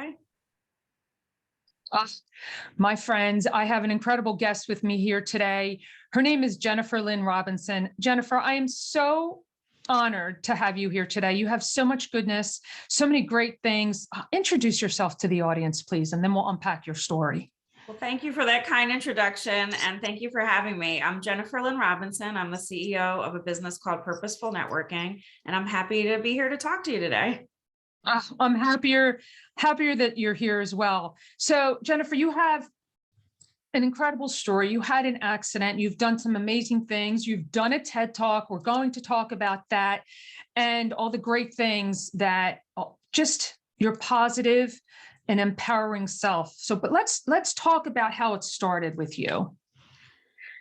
Okay. Ah, my friends, I have an incredible guest with me here today. Her name is Jennifer Lynn Robinson. Jennifer, I am so honored to have you here today. You have so much goodness, so many great things. Introduce yourself to the audience, please, and then we'll unpack your story. Well, thank you for that kind introduction, and thank you for having me. I'm Jennifer Lynn Robinson. I'm the CEO of a business called Purposeful Networking, and I'm happy to be here to talk to you today. I'm happier that you're here as well. So, Jennifer, you have an incredible story. You had an accident. You've done some amazing things. You've done a TED Talk. We're going to talk about that and all the great things that just your positive and empowering self. So, but let's talk about how it started with you.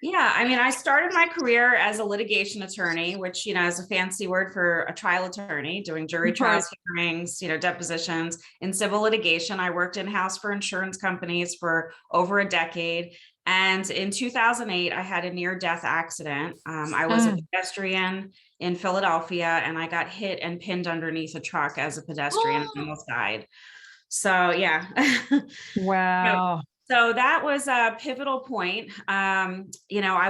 Yeah, I mean, I started my career as a litigation attorney, which, is a fancy word for a trial attorney, doing jury trials, hearings, depositions. In civil litigation, I worked in-house for insurance companies for over a decade. And in 2008, I had a near-death accident. I was a pedestrian in Philadelphia, and I got hit and pinned underneath a truck as a pedestrian and almost died. So, yeah. Wow. So that was a pivotal point. I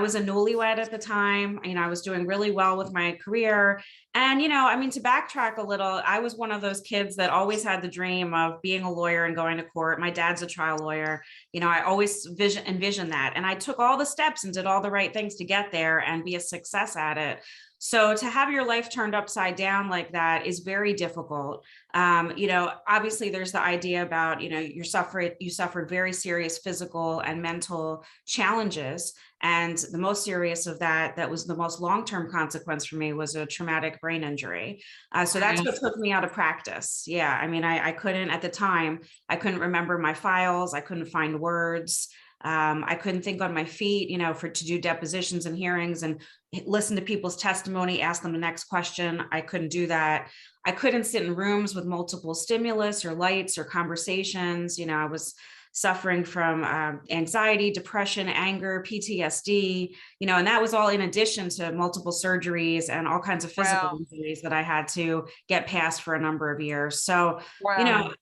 was a newlywed at the time. I was doing really well with my career. And, to backtrack a little, I was one of those kids that always had the dream of being a lawyer and going to court. My dad's a trial lawyer. I always envisioned that. And I took all the steps and did all the right things to get there and be a success at it. So to have your life turned upside down like that is very difficult. Obviously there's the idea about, you suffered very serious physical and mental challenges. And the most serious of that was the most long-term consequence for me, was a traumatic brain injury. So that's what took me out of practice. Yeah. I mean, I couldn't, at the time, I couldn't remember my files. I couldn't find words. I couldn't think on my feet, to do depositions and hearings and listen to people's testimony, ask them the next question. I couldn't do that. I couldn't sit in rooms with multiple stimulus or lights or conversations. I was suffering from anxiety, depression, anger, PTSD, and that was all in addition to multiple surgeries and all kinds of physical injuries that I had to get past for a number of years. So,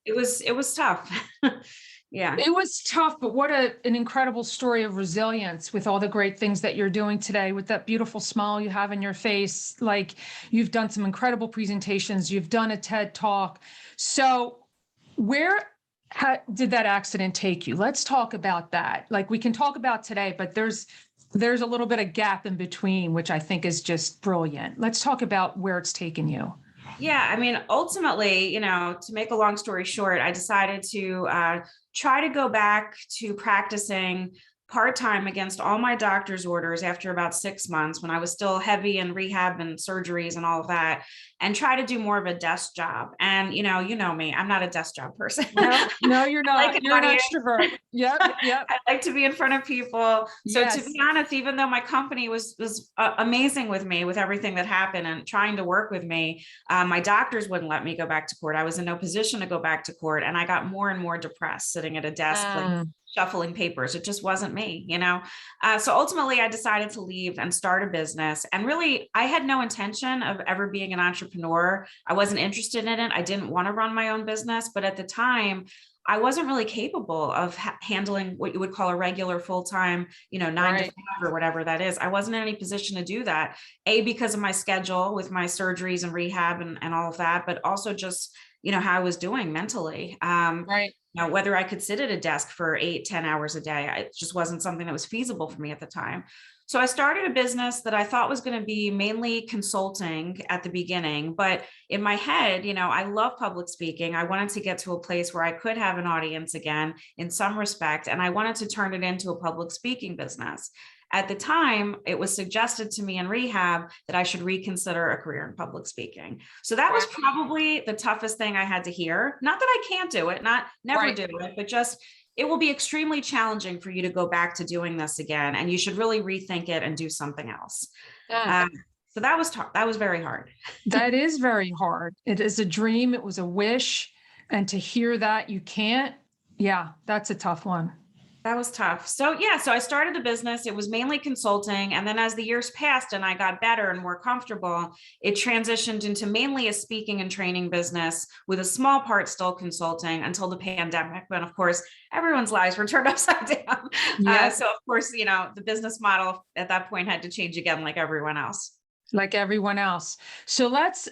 it was tough. Yeah, it was tough, but what an incredible story of resilience with all the great things that you're doing today, with that beautiful smile you have in your face. Like, you've done some incredible presentations, you've done a TED Talk. So where did that accident take you? Let's talk about that. Like, we can talk about today, but there's a little bit of gap in between, which I think is just brilliant. Let's talk about where it's taken you. Yeah, I mean, ultimately, to make a long story short, I decided to try to go back to practicing part-time against all my doctor's orders after about 6 months, when I was still heavy in rehab and surgeries and all of that, and try to do more of a desk job. And, you know me, I'm not a desk job person. No, you're not. You're an extrovert. Yep. I like to be in front of people. So to be honest, even though my company was amazing with me, with everything that happened and trying to work with me, my doctors wouldn't let me go back to court. I was in no position to go back to court. And I got more and more depressed sitting at a desk, like shuffling papers. It just wasn't me, So ultimately I decided to leave and start a business. And really, I had no intention of ever being an entrepreneur. I wasn't interested in it. I didn't want to run my own business, but at the time, I wasn't really capable of handling what you would call a regular full-time, 9 to 5 or whatever that is. I wasn't in any position to do that, because of my schedule with my surgeries and rehab and all of that, but also just, how I was doing mentally. Whether I could sit at a desk for 8-10 hours a day, it just wasn't something that was feasible for me at the time. So I started a business that I thought was going to be mainly consulting at the beginning, but in my head, I love public speaking. I wanted to get to a place where I could have an audience again in some respect, and I wanted to turn it into a public speaking business. At the time, it was suggested to me in rehab that I should reconsider a career in public speaking. So that was probably the toughest thing I had to hear. Not that I can't do it, never do it, but just, it will be extremely challenging for you to go back to doing this again. And you should really rethink it and do something else. So that was tough. That was very hard. That is very hard. It is a dream. It was a wish. And to hear that you can't, that's a tough one. That was tough. So yeah, so I started the business. It was mainly consulting. And then as the years passed and I got better and more comfortable, it transitioned into mainly a speaking and training business with a small part still consulting until the pandemic. When of course, everyone's lives were turned upside down. Yep. So of course, the business model at that point had to change again, like everyone else. Like everyone else. So let's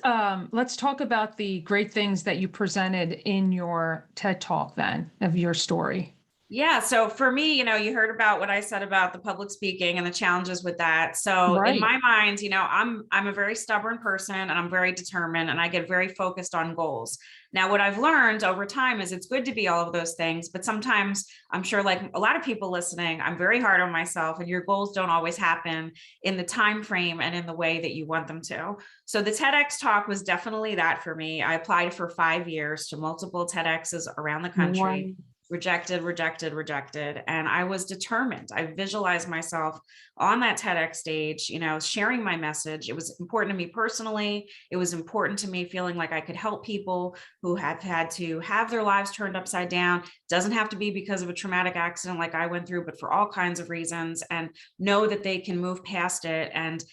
talk about the great things that you presented in your TED Talk then of your story. Yeah. So for me, you heard about what I said about the public speaking and the challenges with that. So in Right. my mind, I'm a very stubborn person and I'm very determined and I get very focused on goals. Now, what I've learned over time is it's good to be all of those things, but sometimes I'm sure like a lot of people listening, I'm very hard on myself and your goals don't always happen in the time frame and in the way that you want them to. So the TEDx talk was definitely that for me. I applied for 5 years to multiple TEDx's around the country. Wow. Rejected, rejected, rejected. And I was determined. I visualized myself on that TEDx stage, sharing my message. It was important to me personally. It was important to me feeling like I could help people who have had to have their lives turned upside down. Doesn't have to be because of a traumatic accident like I went through, but for all kinds of reasons, and know that they can move past it. And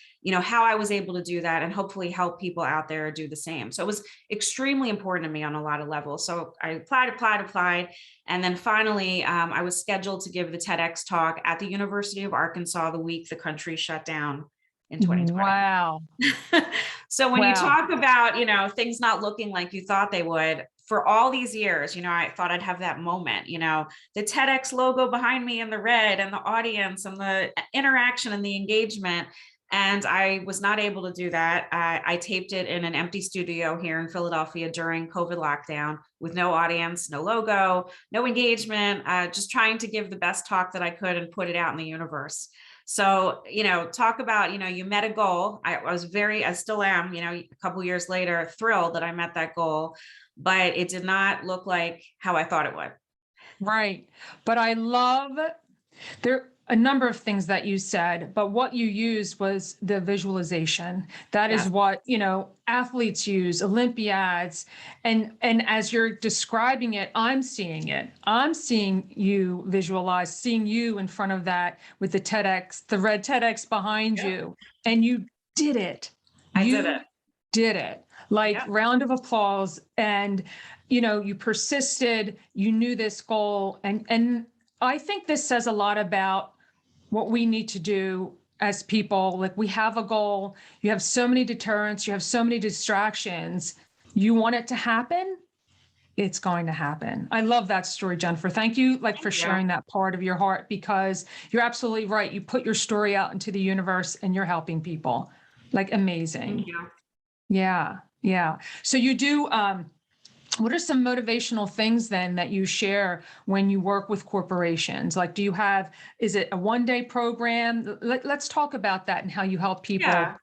how I was able to do that and hopefully help people out there do the same. So it was extremely important to me on a lot of levels. So I applied. And then finally, I was scheduled to give the TEDx talk at the University of Arkansas the week the country shut down in 2020. Wow. So when you Wow. talk about, things not looking like you thought they would, for all these years, I thought I'd have that moment, the TEDx logo behind me in the red and the audience and the interaction and the engagement. And I was not able to do that. I taped it in an empty studio here in Philadelphia during COVID lockdown with no audience, no logo, no engagement, just trying to give the best talk that I could and put it out in the universe. So, talk about, you met a goal. I still am, a couple years later, thrilled that I met that goal, but it did not look like how I thought it would. Right. But I love there a number of things that you said, but what you used was the visualization. That is Yes. what, athletes use, Olympiads. And as you're describing it, I'm seeing it. I'm seeing you visualize, seeing you in front of that with the TEDx, the red TEDx behind Yeah. you. And you did it. I You did it. did it. Like Yeah. round of applause. And, you persisted, you knew this goal. And I think this says a lot about what we need to do as people. Like we have a goal, you have so many deterrents, you have so many distractions. You want it to happen, it's going to happen. I love that story, Jennifer. Thank you for sharing that part of your heart, because you're absolutely right. You put your story out into the universe and you're helping people. Like amazing. Thank you. Yeah. Yeah. So you do, what are some motivational things then that you share when you work with corporations? Like, is it a one-day program? Let's talk about that and how you help people. Yeah.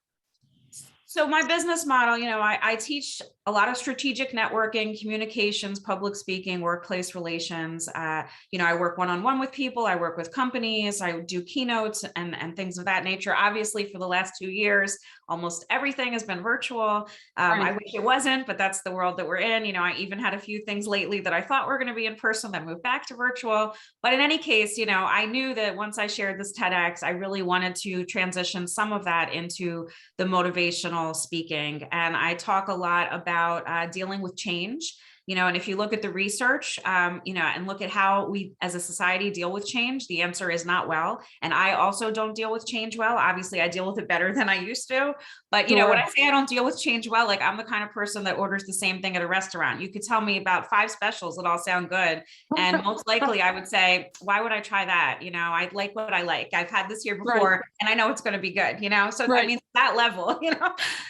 So my business model, I teach a lot of strategic networking, communications, public speaking, workplace relations. I work one-on-one with people. I work with companies. I do keynotes and things of that nature. Obviously, for the last 2 years, almost everything has been virtual. Right. I wish it wasn't, but that's the world that we're in. I even had a few things lately that I thought were going to be in person that moved back to virtual. But in any case, I knew that once I shared this TEDx, I really wanted to transition some of that into the motivational speaking. And I talk a lot about dealing with change. And if you look at the research, and look at how we as a society deal with change, the answer is not well. And I also don't deal with change well. Obviously, I deal with it better than I used to. But, Sure. when I say I don't deal with change well, like I'm the kind of person that orders the same thing at a restaurant. You could tell me about 5 specials that all sound good. And most likely I would say, why would I try that? I like what I like. I've had this here before, right, and I know it's going to be good, So right. I mean, that level,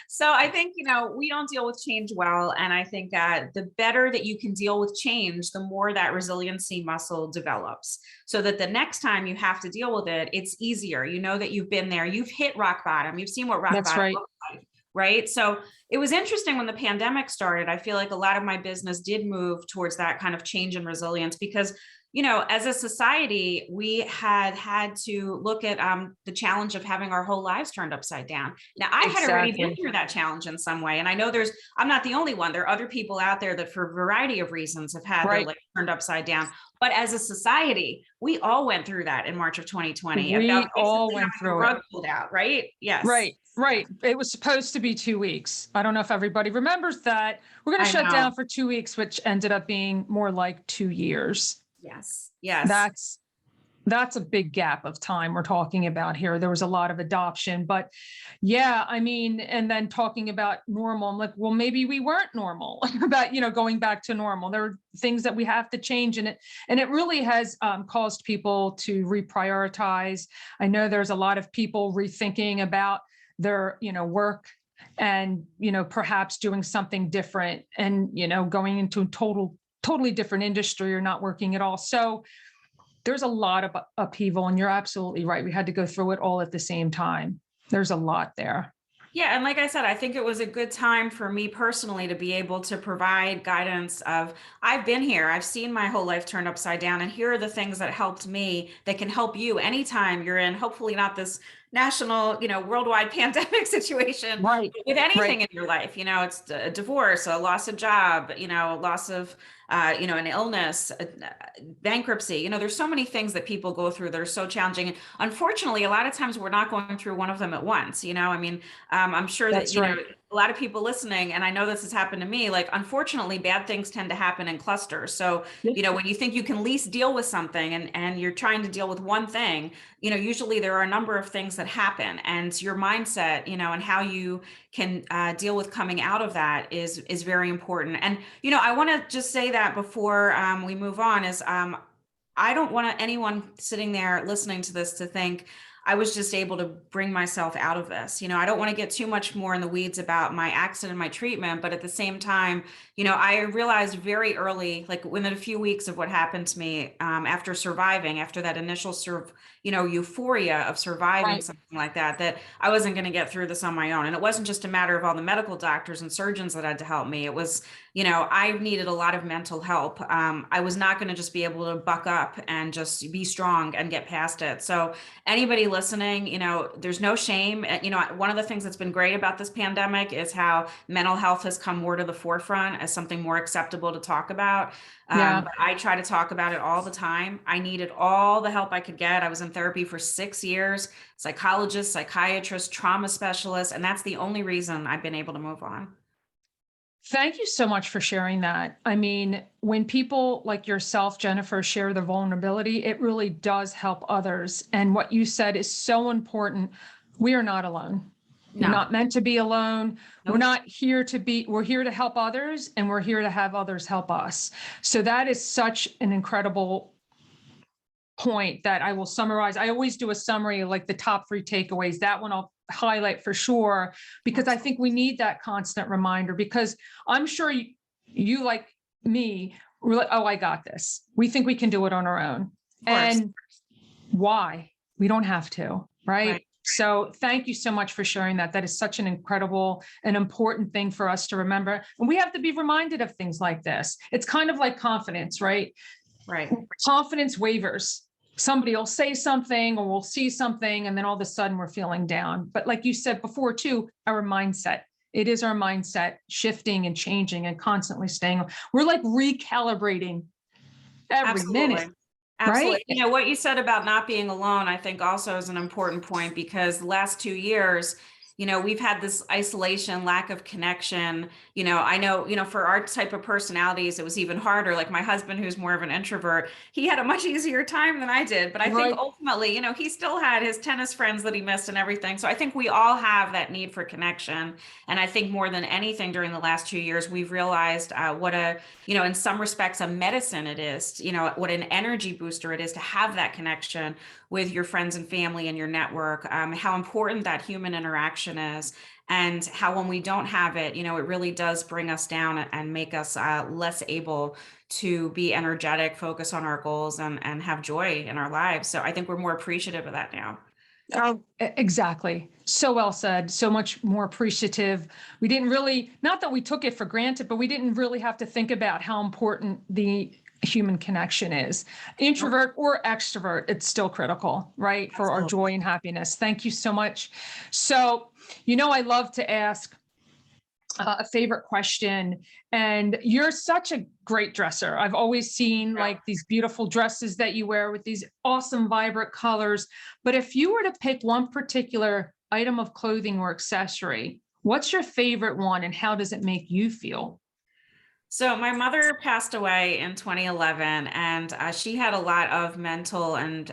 So I think, we don't deal with change well. And I think that the better that you can deal with change, the more that resiliency muscle develops, so that the next time you have to deal with it, it's easier. You know that you've been there, you've hit rock bottom, you've seen what rock That's bottom right. looks like, right? So it was interesting when the pandemic started. I feel like a lot of my business did move towards that kind of change and resilience, because as a society, we had to look at the challenge of having our whole lives turned upside down. Now, I had already been Exactly. through that challenge in some way. And I know I'm not the only one. There are other people out there that for a variety of reasons have had their Right. life turned upside down. But as a society, we all went through that in March of 2020 about We basically all having went the through it. rug pulled out, right? Yes. Right, right. It was supposed to be 2 weeks. I don't know if everybody remembers that. We're going to I shut know. down for 2 weeks, which ended up being more like 2 years. Yes. Yes. That's a big gap of time we're talking about here. There was a lot of adoption, but yeah, I mean, and then talking about normal, I'm like, well, maybe we weren't normal about, going back to normal. There are things that we have to change in it. And it really has caused people to reprioritize. I know there's a lot of people rethinking about their, work and, perhaps doing something different and, going into a totally different industry or not working at all. So there's a lot of upheaval, and you're absolutely right. We had to go through it all at the same time. There's a lot there. Yeah. And like I said, I think it was a good time for me personally to be able to provide guidance of, I've been here, I've seen my whole life turned upside down, and here are the things that helped me that can help you anytime you're in, hopefully not this national, worldwide pandemic situation, Right, but with anything right. in your life, it's a divorce, a loss of job, loss of, an illness, bankruptcy. There's so many things that people go through that are so challenging. And unfortunately, a lot of times we're not going through one of them at once. I mean, I'm sure that, That's right. a lot of people listening, and I know this has happened to me, like, unfortunately, bad things tend to happen in clusters. So, when you think you can least deal with something and you're trying to deal with one thing, usually there are a number of things that happen, and your mindset, and how you can deal with coming out of that is very important. And, I want to just say that before we move on is I don't want anyone sitting there listening to this to think I was just able to bring myself out of this. I don't want to get too much more in the weeds about my accident and my treatment, but at the same time, I realized very early, like within a few weeks of what happened to me, after surviving, after that initial euphoria of surviving Right. something like that, that I wasn't going to get through this on my own. And it wasn't just a matter of all the medical doctors and surgeons that had to help me. It was, I needed a lot of mental help. I was not going to just be able to buck up and just be strong and get past it. So anybody listening, there's no shame. One of the things that's been great about this pandemic is how mental health has come more to the forefront as something more acceptable to talk about. Yeah. But I try to talk about it all the time. I needed all the help I could get. I was in therapy for 6 years, psychologist, psychiatrist, trauma specialist, and that's the only reason I've been able to move on. Thank you so much for sharing that. I mean, when people like yourself, Jennifer, share their vulnerability, it really does help others. And what you said is so important. We are not alone. You're No. not meant to be alone. We're Nope. not here to be, we're here to help others, and we're here to have others help us. So that is such an incredible point that I will summarize. I always do a summary of like the top 3 takeaways. That one I'll highlight for sure, because I think we need that constant reminder, because I'm sure you like me, we're like, oh, I got this. We think we can do it on our own. And why? We don't have to, right? So thank you so much for sharing that. That is such an incredible and important thing for us to remember. And we have to be reminded of things like this. It's kind of like confidence, right? Right. Confidence wavers. Somebody will say something or we'll see something, and then all of a sudden we're feeling down. But like you said before too, our mindset, it is our mindset shifting and changing and constantly staying. We're like recalibrating every minute. Absolutely. Right? What you said about not being alone, I think also is an important point, because the last 2 years, we've had this isolation, lack of connection. I know, for our type of personalities, it was even harder. Like my husband, who's more of an introvert, he had a much easier time than I did. But I think ultimately, he still had his tennis friends that he missed and everything. So I think we all have that need for connection. And I think more than anything during the last 2 years, we've realized what in some respects, a medicine it is, what an energy booster it is to have that connection with your friends and family and your network, how important that human interaction is, and how when we don't have it, it really does bring us down and make us less able to be energetic, focus on our goals, and have joy in our lives. So I think we're more appreciative of that now. Oh, exactly. So well said. So much more appreciative. We didn't really, not that we took it for granted, but we didn't really have to think about how important the human connection is. Introvert or extrovert, it's still critical, right? For our joy and happiness. Thank you so much. So, I love to ask a favorite question, and you're such a great dresser. I've always seen like these beautiful dresses that you wear with these awesome, vibrant colors. But if you were to pick one particular item of clothing or accessory, what's your favorite one and how does it make you feel? So my mother passed away in 2011, and she had a lot of mental and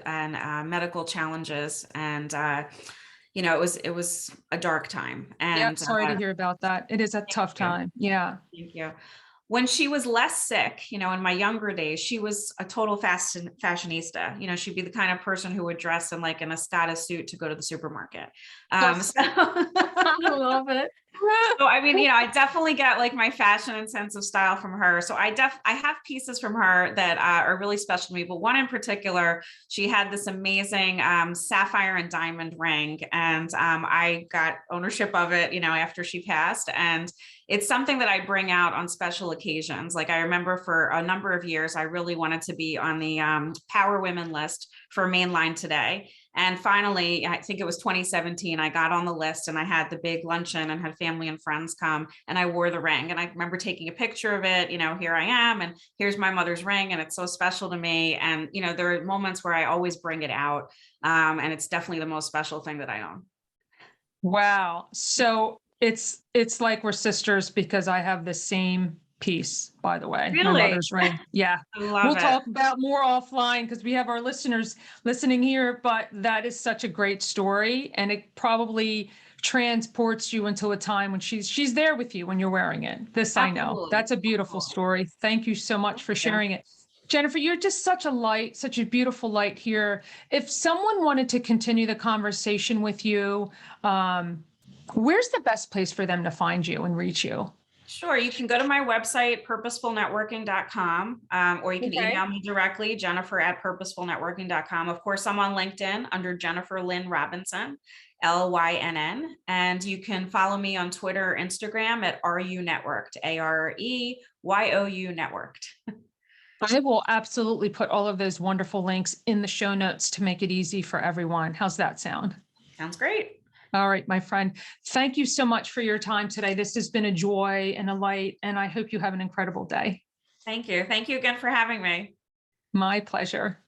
medical challenges, and it was a dark time. Yeah, And sorry to hear about that. It is a thank tough you, time. Yeah. thank you. When she was less sick, in my younger days, she was a total fashionista. She'd be the kind of person who would dress in like an Escada suit to go to the supermarket. Yes. So I love it. So I mean, I definitely get like my fashion and sense of style from her. So I have pieces from her that are really special to me. But one in particular, she had this amazing sapphire and diamond ring, and I got ownership of it, after she passed. And it's something that I bring out on special occasions. Like I remember for a number of years, I really wanted to be on the Power Women list for Mainline Today. And finally, I think it was 2017, I got on the list and I had the big luncheon and had family and friends come, and I wore the ring. And I remember taking a picture of it, here I am, and here's my mother's ring, and it's so special to me. And, there are moments where I always bring it out. And it's definitely the most special thing that I own. Wow. So it's like we're sisters because I have the same piece, by the way, my Really? mother's ring. Yeah. I love We'll it. talk about more offline because we have our listeners listening here, but that is such a great story. And it probably transports you into a time when she's there with you when you're wearing it. This I know. Absolutely. That's a beautiful story. Thank you so much for Yeah. sharing it. Jennifer, you're just such a light, such a beautiful light here. If someone wanted to continue the conversation with you, where's the best place for them to find you and reach you? Sure. You can go to my website, purposefulnetworking.com, or you can Okay. email me directly, jennifer@purposefulnetworking.com. Of course, I'm on LinkedIn under Jennifer Lynn Robinson, Lynn. And you can follow me on Twitter or Instagram at RU Networked, AREYOU Networked. I will absolutely put all of those wonderful links in the show notes to make it easy for everyone. How's that sound? Sounds great. All right, my friend. Thank you so much for your time today. This has been a joy and a light, and I hope you have an incredible day. Thank you. Thank you again for having me. My pleasure.